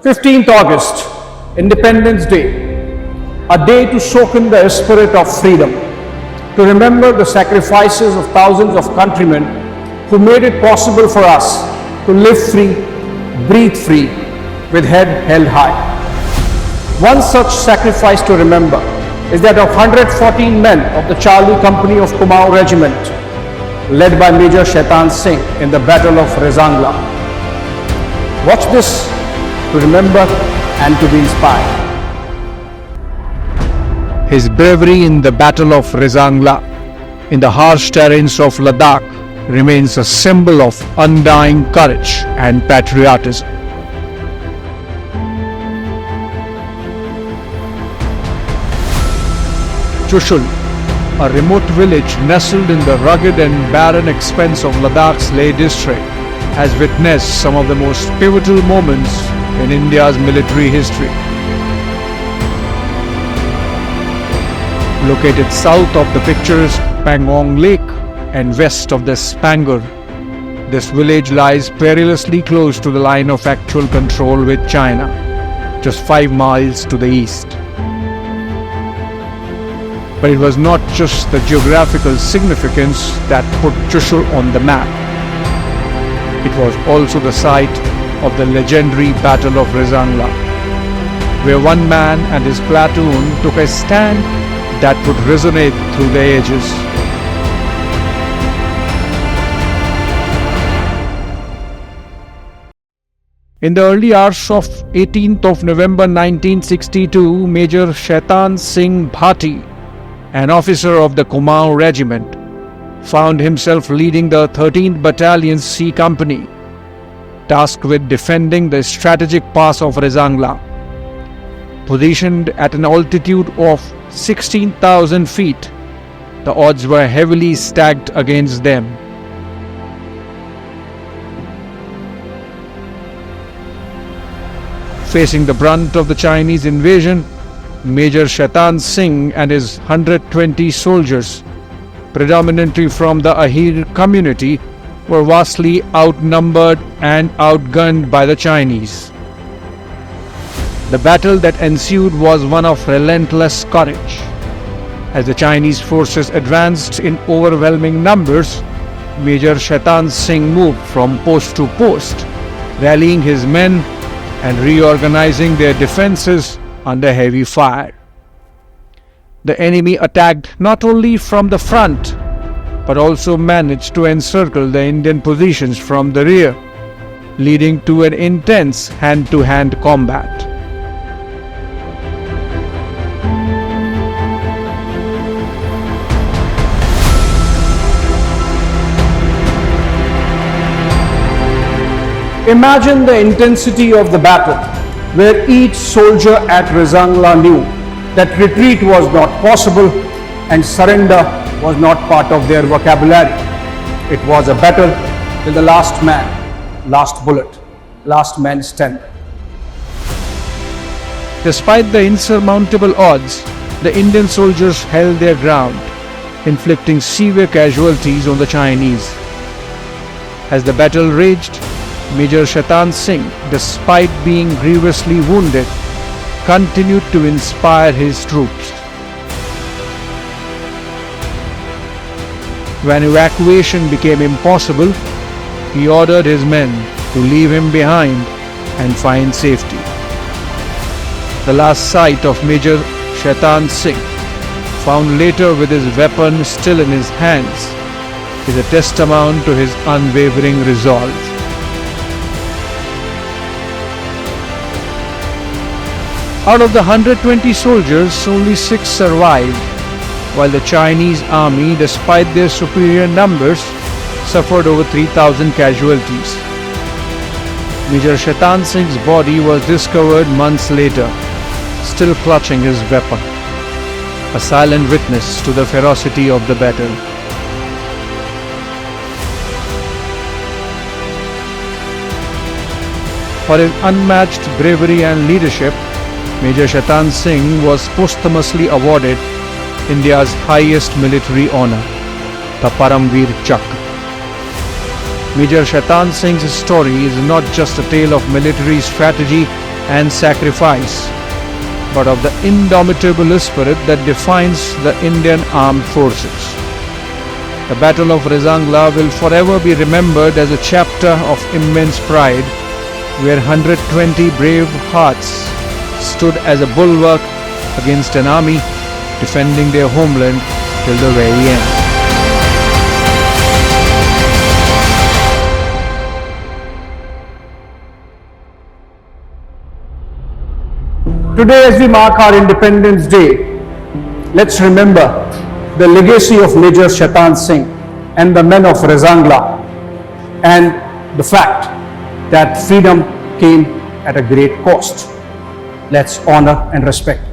15th August, Independence Day, a day to soak in the spirit of freedom, to remember the sacrifices of thousands of countrymen who made it possible for us to live free, breathe free, with head held high. One such sacrifice to remember is that of 114 men of the Charlie Company of Kumaon Regiment, led by Major Shaitan Singh in the Battle of Rezang. Watch this to remember and to be inspired. His bravery in the Battle of Rezang in the harsh terrains of Ladakh remains a symbol of undying courage and patriotism. Chushul, a remote village nestled in the rugged and barren expanse of Ladakh's Leh district, has witnessed some of the most pivotal moments in India's military history. Located south of the picturesque Pangong Lake and west of the Spangur, this village lies perilously close to the line of actual control with China, just 5 miles to the east. But it was not just the geographical significance that put Chushul on the map. It was also the site of the legendary Battle of Rezang, where one man and his platoon took a stand that would resonate through the ages. In the early hours of 18th of November 1962, Major Shaitan Singh Bhati, an officer of the Kumaon Regiment, found himself leading the 13th Battalion C Company, tasked with defending the strategic pass of Rezang. Positioned at an altitude of 16,000 feet, the odds were heavily stacked against them. Facing the brunt of the Chinese invasion, Major Shaitan Singh and his 120 soldiers, predominantly from the Ahir community, were vastly outnumbered and outgunned by the Chinese. The battle that ensued was one of relentless courage. As the Chinese forces advanced in overwhelming numbers, Major Shaitan Singh moved from post to post, rallying his men and reorganizing their defenses under heavy fire. The enemy attacked not only from the front, but also managed to encircle the Indian positions from the rear, leading to an intense hand-to-hand combat. Imagine the intensity of the battle, where each soldier at Rezang knew that retreat was not possible and surrender was not part of their vocabulary. It was a battle till the last man, last bullet, last man standing. Despite the insurmountable odds, the Indian soldiers held their ground, inflicting severe casualties on the Chinese. As the battle raged, Major Shaitan Singh, despite being grievously wounded, continued to inspire his troops. When evacuation became impossible, he ordered his men to leave him behind and find safety. The last sight of Major Shaitan Singh, found later with his weapon still in his hands, is a testament to his unwavering resolve. Out of the 120 soldiers, only 6 survived, while the Chinese army, despite their superior numbers, suffered over 3,000 casualties. Major Shaitan Singh's body was discovered months later, still clutching his weapon, a silent witness to the ferocity of the battle. For his unmatched bravery and leadership, Major Shaitan Singh was posthumously awarded India's highest military honor, the Param Vir Chakra. Major Shaitan Singh's story is not just a tale of military strategy and sacrifice, but of the indomitable spirit that defines the Indian Armed Forces. The Battle of Rezang will forever be remembered as a chapter of immense pride, where 120 brave hearts stood as a bulwark against an army defending their homeland till the very end. Today, as we mark our Independence Day, let's remember the legacy of Major Shaitan Singh and the men of Rezangla, and the fact that freedom came at a great cost. Let's honor and respect